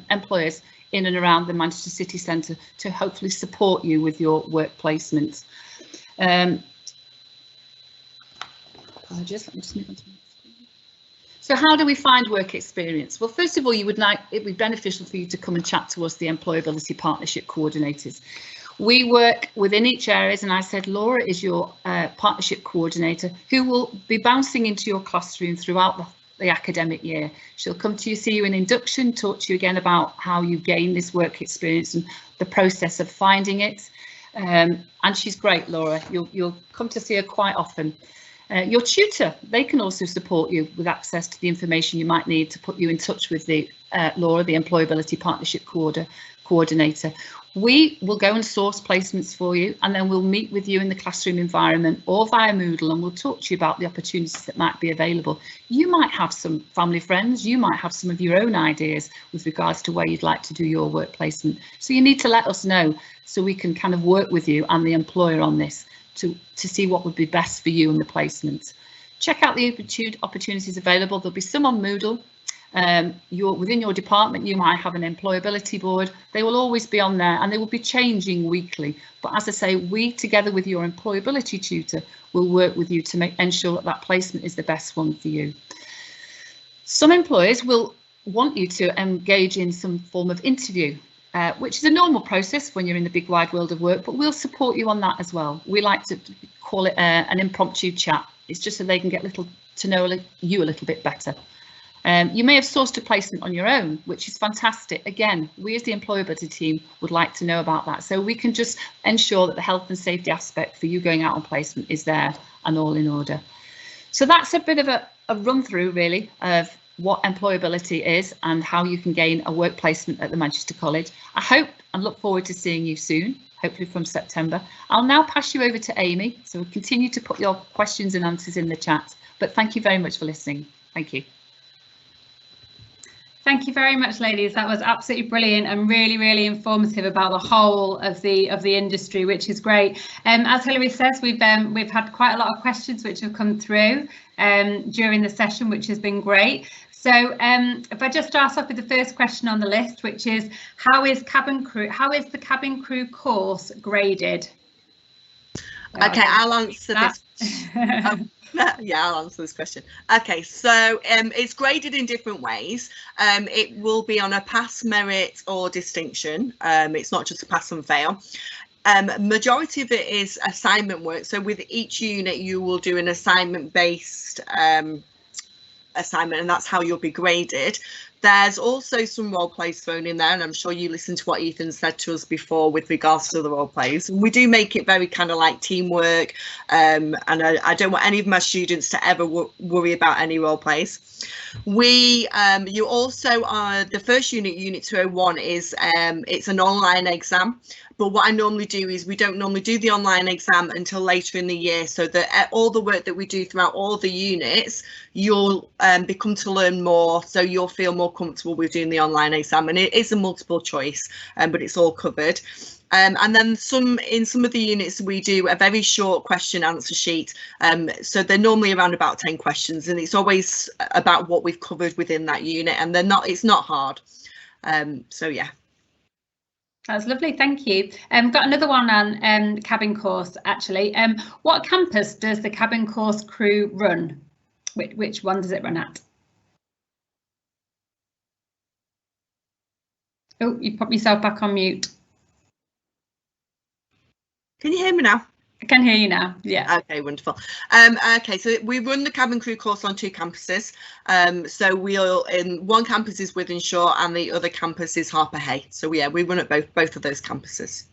employers in and around the Manchester City Centre to hopefully support you with your work placements. So how do we find work experience? Well, first of all, it'd be beneficial for you to come and chat to us, the Employability Partnership Coordinators. We work within each areas, and I said Laura is your partnership coordinator who will be bouncing into your classroom throughout the academic year. She'll come to you, see you in induction, talk to you again about how you gain this work experience and the process of finding it. And she's great, Laura. You'll come to see her quite often. Your tutor, they can also support you with access to the information you might need to put you in touch with the Laura, the Employability Partnership Coordinator. We will go and source placements for you, and then we'll meet with you in the classroom environment or via Moodle, and we'll talk to you about the opportunities that might be available. You might have some family friends, you might have some of your own ideas with regards to where you'd like to do your work placement. So you need to let us know so we can kind of work with you and the employer on this to see what would be best for you in the placement. Check out the opportunities available. There'll be some on Moodle. Within your department, you might have an employability board. They will always be on there and they will be changing weekly. But as I say, we together with your employability tutor will work with you to ensure that that placement is the best one for you. Some employers will want you to engage in some form of interview, which is a normal process when you're in the big wide world of work, but we'll support you on that as well. We like to call it an impromptu chat. It's just so they can get to know you a little bit better. You may have sourced a placement on your own, which is fantastic. Again, we as the employability team would like to know about that, so we can just ensure that the health and safety aspect for you going out on placement is there and all in order. So that's a bit of a run through really of what employability is and how you can gain a work placement at the Manchester College. I hope and look forward to seeing you soon, hopefully from September. I'll now pass you over to Amy, so continue to put your questions and answers in the chat, but thank you very much for listening. Thank you. Thank you very much, ladies. That was absolutely brilliant and really, really informative about the whole of the industry, which is great. As Hilary says, we've had quite a lot of questions which have come through during the session, which has been great. So if I just start off with the first question on the list, which is how is the cabin crew course graded? Okay, I'll answer this. Yeah, I'll answer this question. Okay, so it's graded in different ways. It will be on a pass, merit or distinction. It's not just a pass and fail. Majority of it is assignment work. So with each unit, you will do an assignment based assignment, and that's how you'll be graded. There's also some role plays thrown in there, and I'm sure you listened to what Ethan said to us before with regards to the role plays. We do make it very kind of like teamwork, and I don't want any of my students to ever worry about any role plays. You also are the first unit, Unit 201, is it's an online exam. But what I normally do is we don't normally do the online exam until later in the year, so that all the work that we do throughout all the units, you'll become to learn more, so you'll feel more comfortable with doing the online exam. And it is a multiple choice, but it's all covered. And then in some of the units we do a very short question answer sheet, so they're normally around about 10 questions, and it's always about what we've covered within that unit, and it's not hard. So yeah. That's lovely, thank you. Got another one on cabin course actually. What campus does the cabin course crew run? Which one does it run at? Oh, you put yourself back on mute. Can you hear me now? I can hear you now, yeah. Okay, wonderful. Okay, so we run the cabin crew course on 2 campuses. So one campus is Wythenshawe and the other campus is Harper Hay. So yeah, we run at both of those campuses.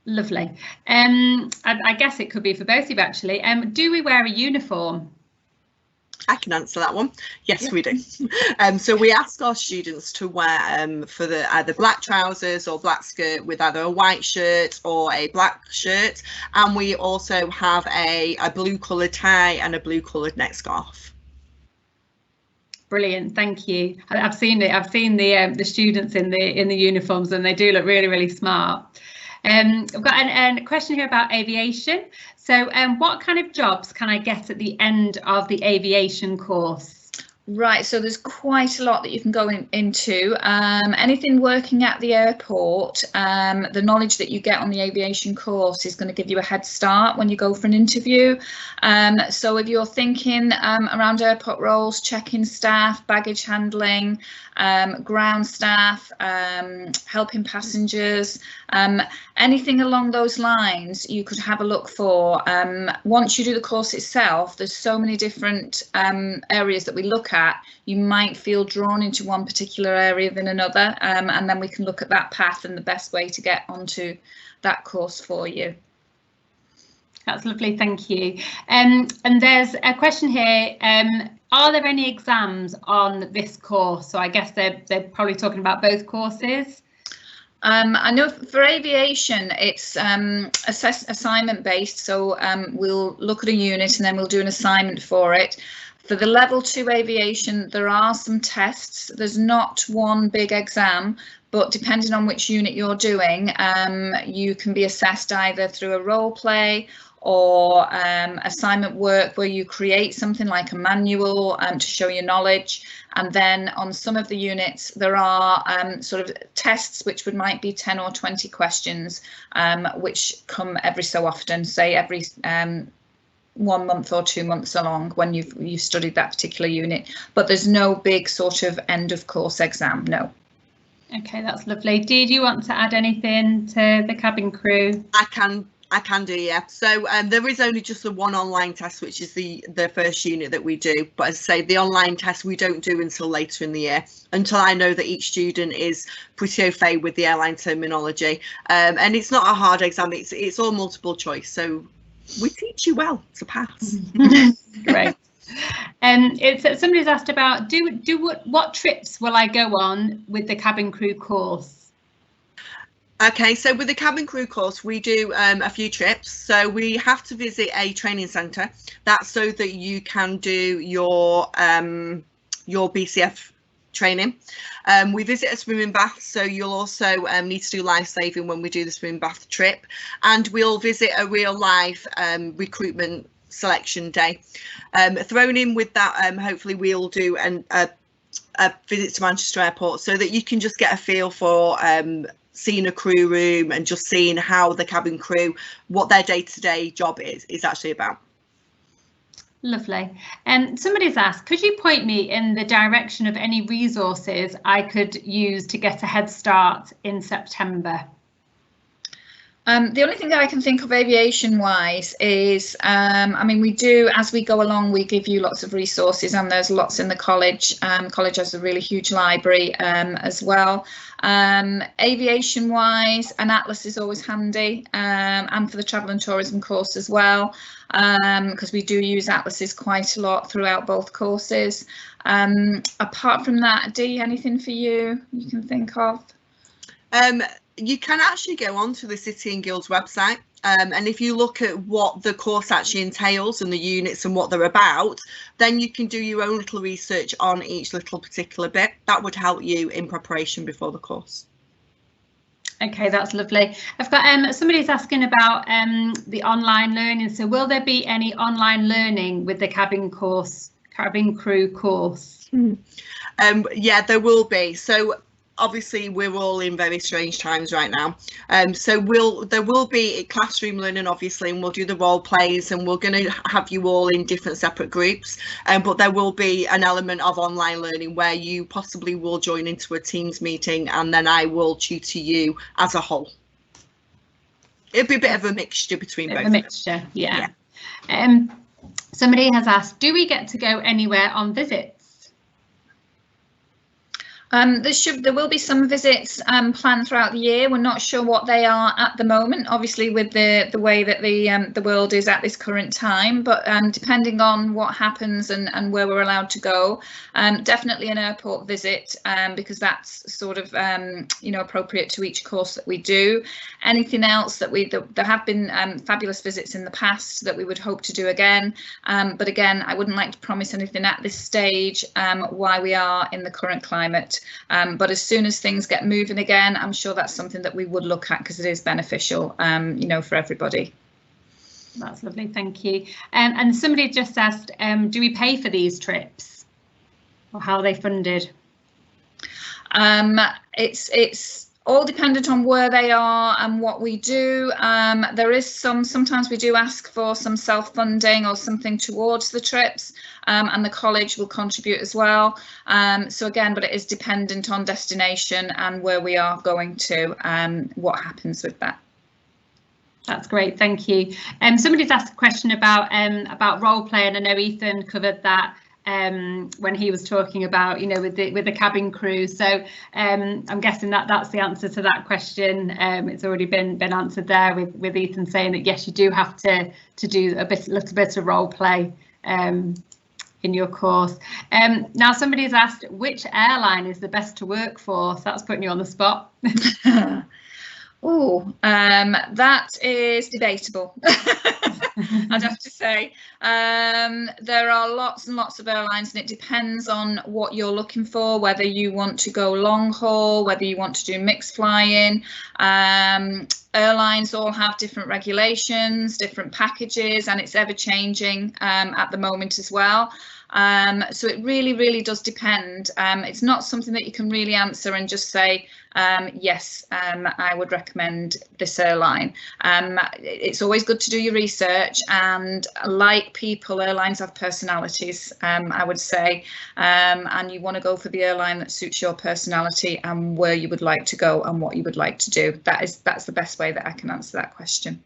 Lovely. I guess it could be for both of you actually. Do we wear a uniform? I can answer that one. Yes, we do. So we ask our students to wear for the either black trousers or black skirt with either a white shirt or a black shirt, and we also have a blue coloured tie and a blue coloured neck scarf. Brilliant, thank you. I've seen it. I've seen the students in the uniforms, and they do look really, really smart. I've got a question here about aviation. So what kind of jobs can I get at the end of the aviation course? Right, so there's quite a lot that you can go into. Anything working at the airport, the knowledge that you get on the aviation course is going to give you a head start when you go for an interview. So if you're thinking around airport roles, check-in staff, baggage handling, ground staff, helping passengers, anything along those lines you could have a look for. Once you do the course itself, there's so many different areas that we look at. You might feel drawn into one particular area than another, and then we can look at that path and the best way to get onto that course for you. That's lovely, thank you. And there's a question here. Are there any exams on this course? So I guess they're probably talking about both courses. I know for aviation it's assignment based, so we'll look at a unit and then we'll do an assignment for it. For the level 2 aviation, there are some tests. There's not one big exam, but depending on which unit you're doing, you can be assessed either through a role play or assignment work where you create something like a manual to show your knowledge. And then on some of the units, there are sort of tests which might be 10 or 20 questions, which come every so often, say every 1 month or 2 months along when you've studied that particular unit. But there's no big sort of end of course exam, no. Okay, that's lovely. Dee, do you want to add anything to the cabin crew? I can do, yeah. So there is only just the one online test, which is the first unit that we do. But as I say, the online test we don't do until later in the year, until I know that each student is pretty au fait with the airline terminology. And it's not a hard exam, it's all multiple choice. So we teach you well to pass. Great. Somebody's asked about what trips will I go on with the cabin crew course? Okay, so with the cabin crew course, we do a few trips. So we have to visit a training centre. That's so that you can do your BCF training. We visit a swimming bath, so you'll also need to do life saving when we do the swimming bath trip. And we'll visit a real life recruitment selection day. Thrown in with that, hopefully we'll do a visit to Manchester Airport so that you can just get a feel for seeing a crew room and just seeing how the cabin crew, what their day-to-day job is actually about. Lovely. Somebody's asked, could you point me in the direction of any resources I could use to get a head start in September? The only thing that I can think of aviation wise is, I mean, we do, as we go along, we give you lots of resources, and there's lots in the college. College has a really huge library as well. Aviation wise, an atlas is always handy, and for the travel and tourism course as well, because we do use atlases quite a lot throughout both courses. Apart from that, Dee, anything for you can think of? You can actually go onto the City and Guilds website, and if you look at what the course actually entails and the units and what they're about, then you can do your own little research on each little particular bit. That would help you in preparation before the course. Okay, that's lovely. I've got somebody's asking about the online learning. So will there be any online learning with the cabin crew course? Yeah, there will be. So obviously we're all in very strange times right now, so there will be classroom learning, obviously, and we'll do the role plays, and we're going to have you all in different separate groups, but there will be an element of online learning where you possibly will join into a Teams meeting, and then I will tutor you as a whole. It'll be a bit of a mixture between both. A mixture, yeah. Somebody has asked, do we get to go anywhere on visits? There will be some visits planned throughout the year. We're not sure what they are at the moment, obviously with the way that the world is at this current time, but depending on what happens and where we're allowed to go, definitely an airport visit, because that's sort of appropriate to each course that we do. Anything else that there have been fabulous visits in the past that we would hope to do again, but again, I wouldn't like to promise anything at this stage, why we are in the current climate. But as soon as things get moving again, I'm sure that's something that we would look at, because it is beneficial, for everybody. That's lovely, thank you. And somebody just asked, do we pay for these trips, or how are they funded? It's all dependent on where they are and what we do. There is sometimes we do ask for some self-funding or something towards the trips, and the college will contribute as well. So again, but it is dependent on destination and where we are going to, what happens with that. That's great, thank you. Somebody's asked a question about role play, and I know Ethan covered that when he was talking about, with the cabin crew. So I'm guessing that's the answer to that question. It's already been answered there with Ethan saying that yes, you do have to do a little bit of role play in your course. Now somebody's asked which airline is the best to work for. So that's putting you on the spot. Oh, that is debatable. I'd have to say. There are lots and lots of airlines, and it depends on what you're looking for, whether you want to go long haul, whether you want to do mixed flying. Airlines all have different regulations, different packages, and it's ever changing at the moment as well. So it really does depend. It's not something that you can really answer and just say, yes, I would recommend this airline. It's always good to do your research, and like people, airlines have personalities, I would say, and you want to go for the airline that suits your personality and where you would like to go and what you would like to do. That's the best way that I can answer that question.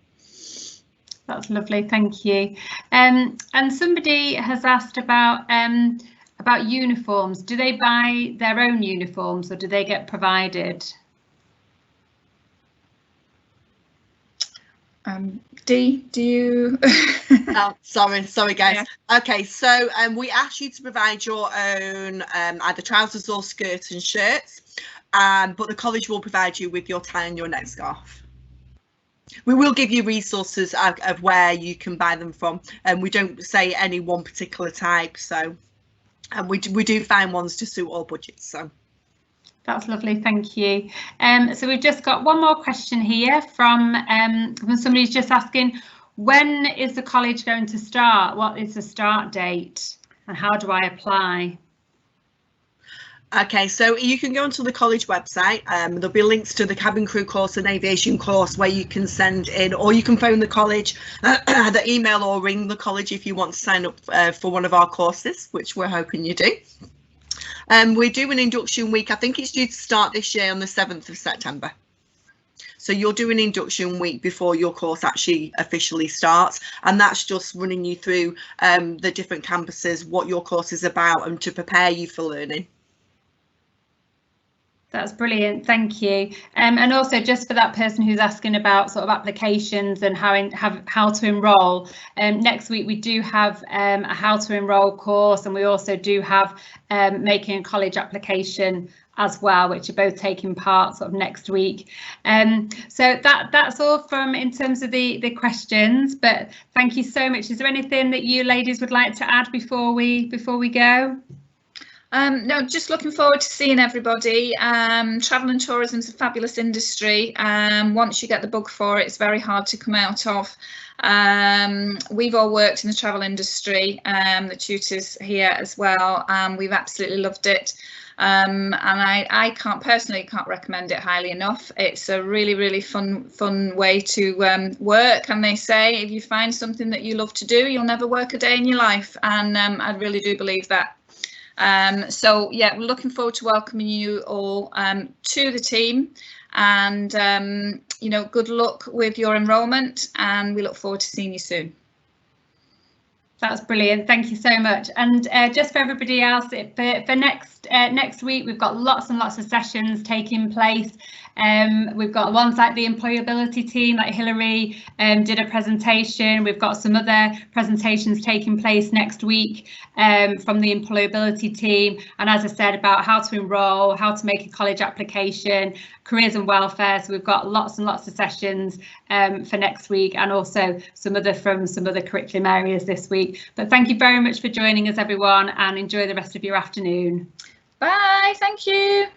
That's lovely, thank you. And somebody has asked about uniforms. Do they buy their own uniforms, or do they get provided? Dee, do you? Oh, sorry guys. Yeah. Okay, so we ask you to provide your own either trousers or skirts and shirts, but the college will provide you with your tie and your neck scarf. We will give you resources of where you can buy them from, and we don't say any one particular type, so we do find ones to suit all budgets. So that's lovely, thank you. So we've just got one more question here from somebody's just asking, when is the college going to start? What is the start date, and how do I apply? Okay, so you can go onto the college website. There'll be links to the cabin crew course and aviation course where you can send in, or you can phone the college, either email or ring the college if you want to sign up for one of our courses, which we're hoping you do. We do an induction week. I think it's due to start this year on the 7th of September. So you'll do an induction week before your course actually officially starts, and that's just running you through the different campuses, what your course is about, and to prepare you for learning. That's brilliant, thank you. And also just for that person who's asking about sort of applications and how to enrol, next week we do have a how to enrol course, and we also do have making a college application as well, which are both taking part sort of next week. So that's all from in terms of the questions, but thank you so much. Is there anything that you ladies would like to add before we go? No, just looking forward to seeing everybody. Travel and tourism is a fabulous industry. Once you get the bug for it, it's very hard to come out of. We've all worked in the travel industry, the tutors here as well. We've absolutely loved it. And I can't recommend it highly enough. It's a really fun way to work, and they say if you find something that you love to do, you'll never work a day in your life, and I really do believe that. So yeah, we're looking forward to welcoming you all to the team, and good luck with your enrolment, and we look forward to seeing you soon. That's brilliant. Thank you so much. And just for everybody else, for next week, we've got lots and lots of sessions taking place. We've got ones like the employability team, like Hilary did a presentation. We've got some other presentations taking place next week from the employability team. And as I said, about how to enrol, how to make a college application, careers and welfare. So we've got lots and lots of sessions for next week, and also some other curriculum areas this week. But thank you very much for joining us, everyone, and enjoy the rest of your afternoon. Bye. Thank you.